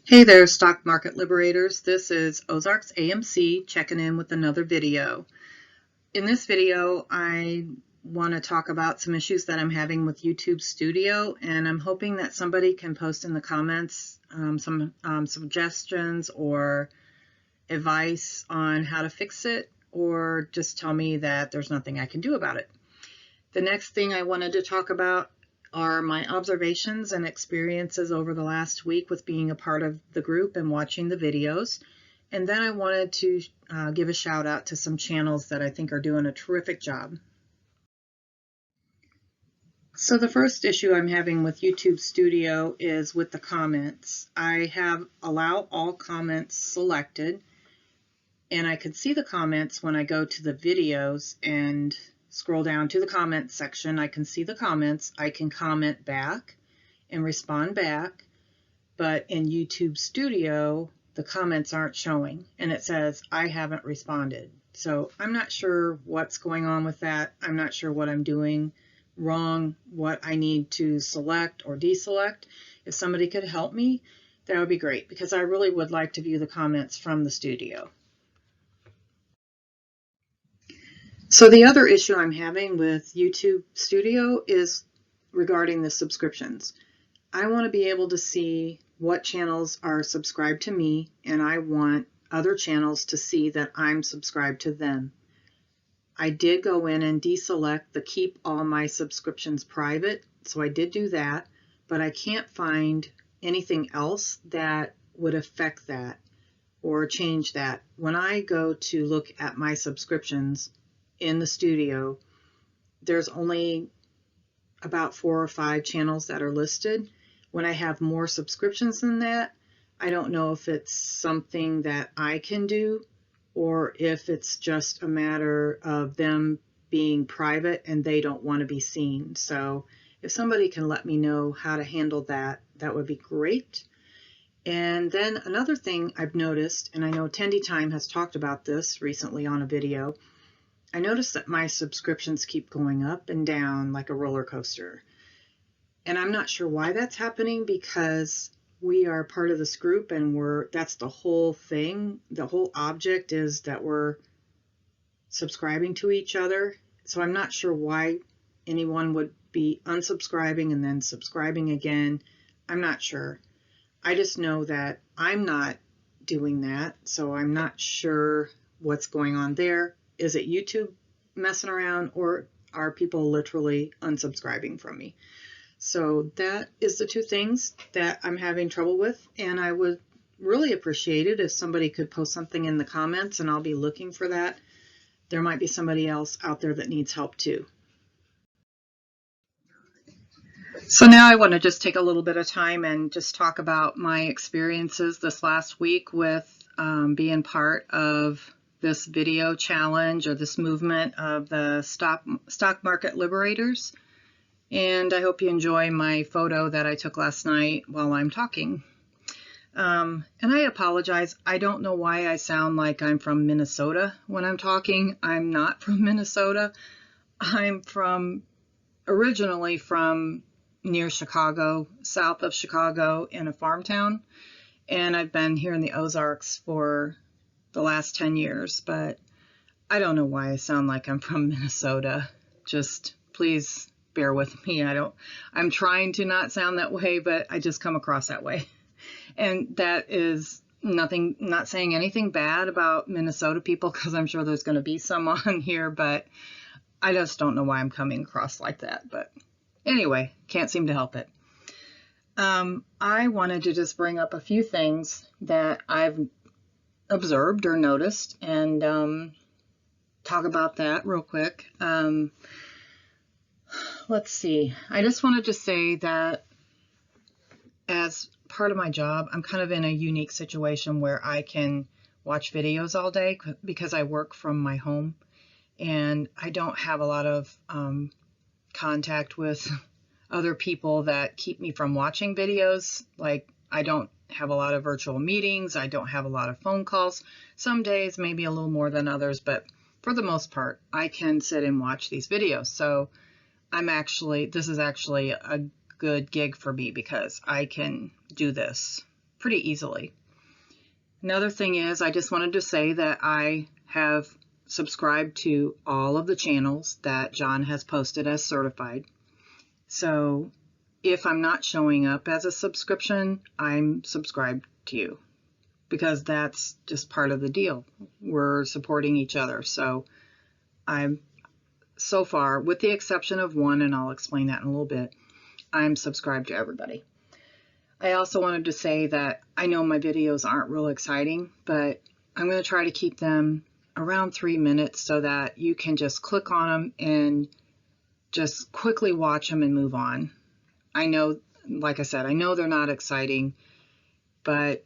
Hey there, stock market liberators. This is Ozarks AMC checking in with another video. In this video, I want to talk about some issues that I'm having with YouTube Studio, and I'm hoping that somebody can post in the comments some suggestions or advice on how to fix it, or just tell me that there's nothing I can do about it. The next thing I wanted to talk about are my observations and experiences over the last week with being a part of the group and watching the videos. And then I wanted to give a shout out to some channels that I think are doing a terrific job. So the first issue I'm having with YouTube Studio is with the comments. I have allow all comments selected, and I can see the comments when I go to the videos and scroll down to the comments section. I can see the comments. I can comment back and respond back, but in YouTube Studio, the comments aren't showing, and it says I haven't responded. So I'm not sure what's going on with that. I'm not sure what I'm doing wrong, what I need to select or deselect. If somebody could help me, that would be great, because I really would like to view the comments from the studio. So the other issue I'm having with YouTube Studio is regarding the subscriptions. I want to be able to see what channels are subscribed to me, and I want other channels to see that I'm subscribed to them. I did go in and deselect the keep all my subscriptions private, so I did do that, but I can't find anything else that would affect that or change that. When I go to look at my subscriptions in the studio, there's only about 4 or 5 channels that are listed. When I have more subscriptions than that, I don't know if it's something that I can do or if it's just a matter of them being private and they don't want to be seen. So if somebody can let me know how to handle that, that would be great. And then another thing I've noticed, and I know Tendy Time has talked about this recently on a video, I noticed that my subscriptions keep going up and down like a roller coaster. And I'm not sure why that's happening, because we are part of this group and that's the whole thing. The whole object is that we're subscribing to each other. So I'm not sure why anyone would be unsubscribing and then subscribing again. I'm not sure. I just know that I'm not doing that, so I'm not sure what's going on there. Is it YouTube messing around, or are people literally unsubscribing from me? So that is the two things that I'm having trouble with, and I would really appreciate it if somebody could post something in the comments, and I'll be looking for that. There might be somebody else out there that needs help too. So now I want to just take a little bit of time and just talk about my experiences this last week with being part of this video challenge, or this movement of the stock market liberators. And I hope you enjoy my photo that I took last night while I'm talking. And I apologize. I don't know why I sound like I'm from Minnesota when I'm talking. I'm not from Minnesota. I'm originally from near Chicago, south of Chicago, in a farm town. And I've been here in the Ozarks for the last 10 years, but I don't know why I sound like I'm from Minnesota. Just please bear with me. I'm trying to not sound that way, but I just come across that way. And that is not saying anything bad about Minnesota people, because I'm sure there's going to be some on here, but I just don't know why I'm coming across like that. But anyway, can't seem to help it. I wanted to just bring up a few things that I've observed or noticed, and talk about that real quick. Let's see. I just wanted to say that as part of my job, I'm kind of in a unique situation where I can watch videos all day because I work from my home, and I don't have a lot of contact with other people that keep me from watching videos. Like, I don't have a lot of virtual meetings. I don't have a lot of phone calls. Some days maybe a little more than others, but for the most part, I can sit and watch these videos. So this is actually a good gig for me, because I can do this pretty easily. Another thing is, I just wanted to say that I have subscribed to all of the channels that John has posted as certified. So if I'm not showing up as a subscription, I'm subscribed to you, because that's just part of the deal. We're supporting each other. So I'm, so far, with the exception of one, and I'll explain that in a little bit, I'm subscribed to everybody. I also wanted to say that I know my videos aren't real exciting, but I'm going to try to keep them around 3 minutes so that you can just click on them and just quickly watch them and move on. I know, like I said, I know they're not exciting, but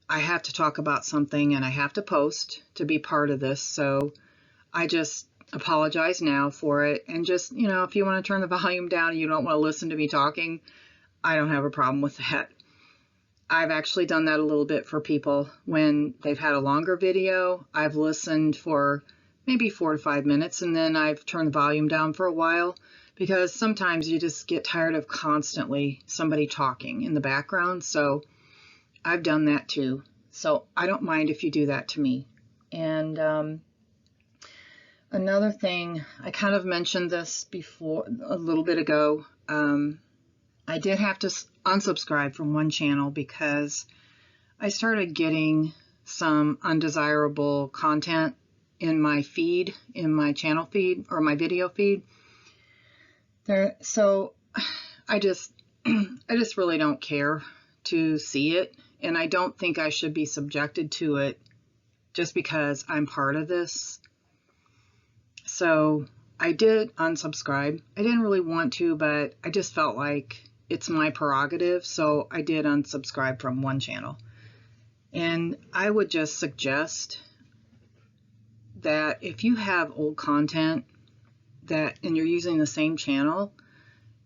I have to talk about something and I have to post to be part of this. So I just apologize now for it. And just, you know, if you want to turn the volume down and you don't want to listen to me talking, I don't have a problem with that. I've actually done that a little bit for people when they've had a longer video. I've listened for maybe 4 to 5 minutes, and then I've turned the volume down for a while, because sometimes you just get tired of constantly somebody talking in the background. So I've done that too. So I don't mind if you do that to me. And another thing, I kind of mentioned this before a little bit ago. I did have to unsubscribe from one channel because I started getting some undesirable content in my feed, in my channel feed or my video feed. So I just really don't care to see it, and I don't think I should be subjected to it just because I'm part of this. So I did unsubscribe. I didn't really want to, but I just felt like it's my prerogative, so I did unsubscribe from one channel. And I would just suggest that if you have old content and you're using the same channel,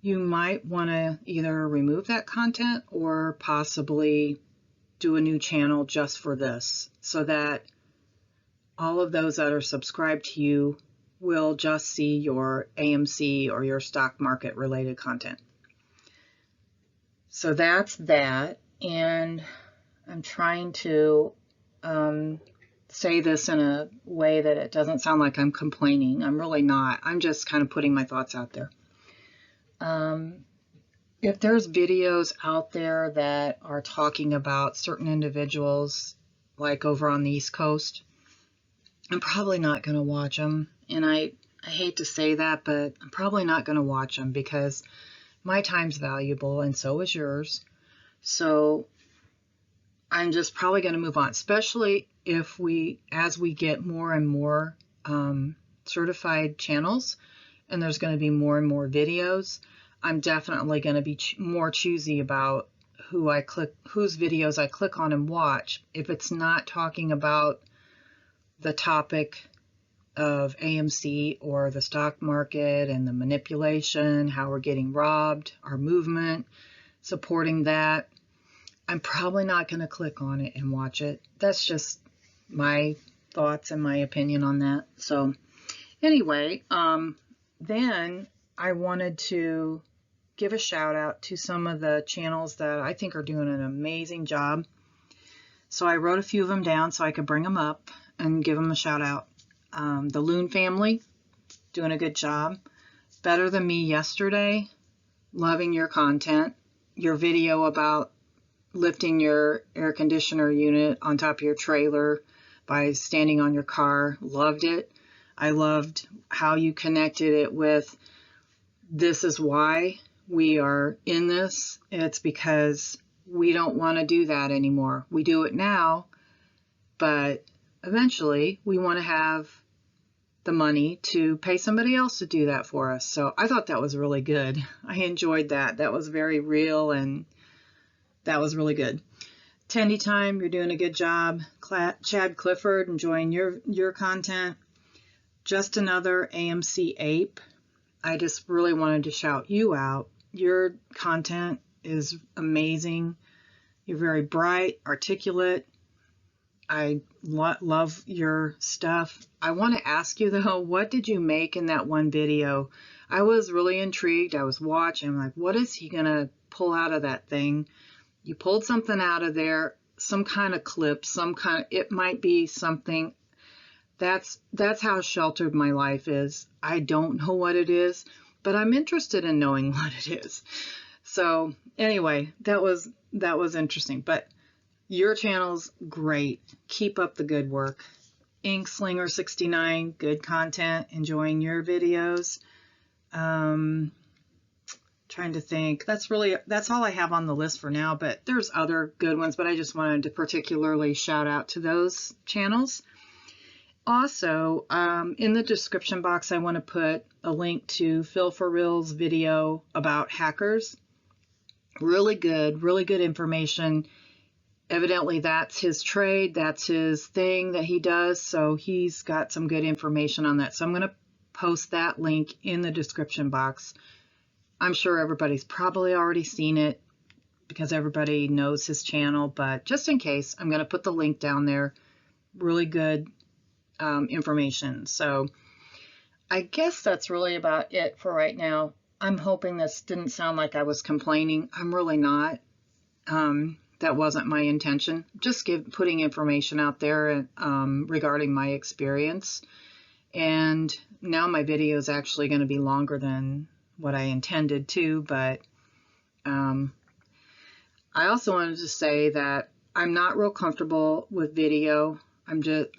you might want to either remove that content or possibly do a new channel just for this, so that all of those that are subscribed to you will just see your AMC or your stock market related content. So that's that, and I'm trying to say this in a way that it doesn't sound like I'm complaining. I'm really not. I'm just kind of putting my thoughts out there. If there's videos out there that are talking about certain individuals, like over on the East Coast, I'm probably not going to watch them. And I hate to say that, but I'm probably not going to watch them because my time's valuable and so is yours. So I'm just probably going to move on, especially if as we get more and more certified channels, and there's going to be more and more videos. I'm definitely going to be more choosy about whose videos I click on and watch. If it's not talking about the topic of AMC or the stock market and the manipulation, how we're getting robbed, our movement, supporting that, I'm probably not going to click on it and watch it. That's just my thoughts and my opinion on that. So anyway, then I wanted to give a shout out to some of the channels that I think are doing an amazing job. So I wrote a few of them down so I could bring them up and give them a shout out. The Loon Family, doing a good job. Better Than Me Yesterday, loving your content. Your video about lifting your air conditioner unit on top of your trailer by standing on your car, loved it. I loved how you connected it with, this is why we are in this. It's because we don't want to do that anymore. We do it now, but eventually we want to have the money to pay somebody else to do that for us. So I thought that was really good. I enjoyed that. That was very real, and that was really good. Tendy Time, you're doing a good job. Chad Clifford, enjoying your content. Just Another AMC Ape. I just really wanted to shout you out. Your content is amazing. You're very bright, articulate. I love your stuff. I want to ask you though, what did you make in that one video? I was really intrigued. I was watching, like, what is he going to pull out of that thing? You pulled something out of there, some kind of clip, it might be something. That's how sheltered my life is. I don't know what it is, but I'm interested in knowing what it is. So anyway, that was interesting. But your channel's great. Keep up the good work. Inkslinger69, good content, enjoying your videos. Trying to think. That's all I have on the list for now, but there's other good ones, but I just wanted to particularly shout out to those channels. Also, in the description box, I want to put a link to Phil For Real's video about hackers. Really good information. Evidently, that's his trade. That's his thing that he does. So he's got some good information on that. So I'm going to post that link in the description box. I'm sure everybody's probably already seen it because everybody knows his channel, but just in case, I'm going to put the link down there. Really good information. So I guess that's really about it for right now. I'm hoping this didn't sound like I was complaining. I'm really not. That wasn't my intention. Just putting information out there regarding my experience. And now my video is actually going to be longer than what I intended to, but I also wanted to say that I'm not real comfortable with video. That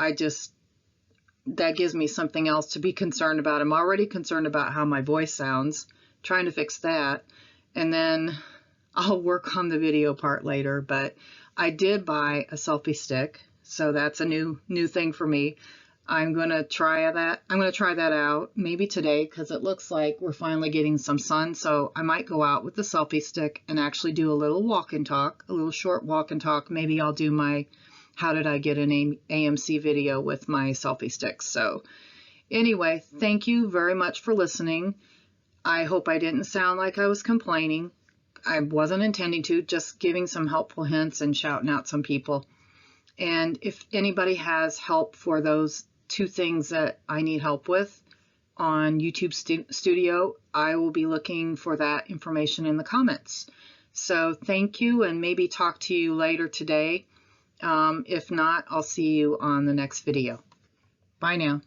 gives me something else to be concerned about. I'm already concerned about how my voice sounds, trying to fix that, and then I'll work on the video part later. But I did buy a selfie stick, so that's a new thing for me. I'm going to try that. I'm going to try that out maybe today because it looks like we're finally getting some sun. So I might go out with the selfie stick and actually do a little walk and talk, a little short walk and talk. Maybe I'll do my how did I get an AMC video with my selfie stick. So anyway, thank you very much for listening. I hope I didn't sound like I was complaining. I wasn't intending to, just giving some helpful hints and shouting out some people. And if anybody has help for those two things that I need help with on YouTube Studio, I will be looking for that information in the comments. So thank you, and maybe talk to you later today. If not, I'll see you on the next video. Bye now.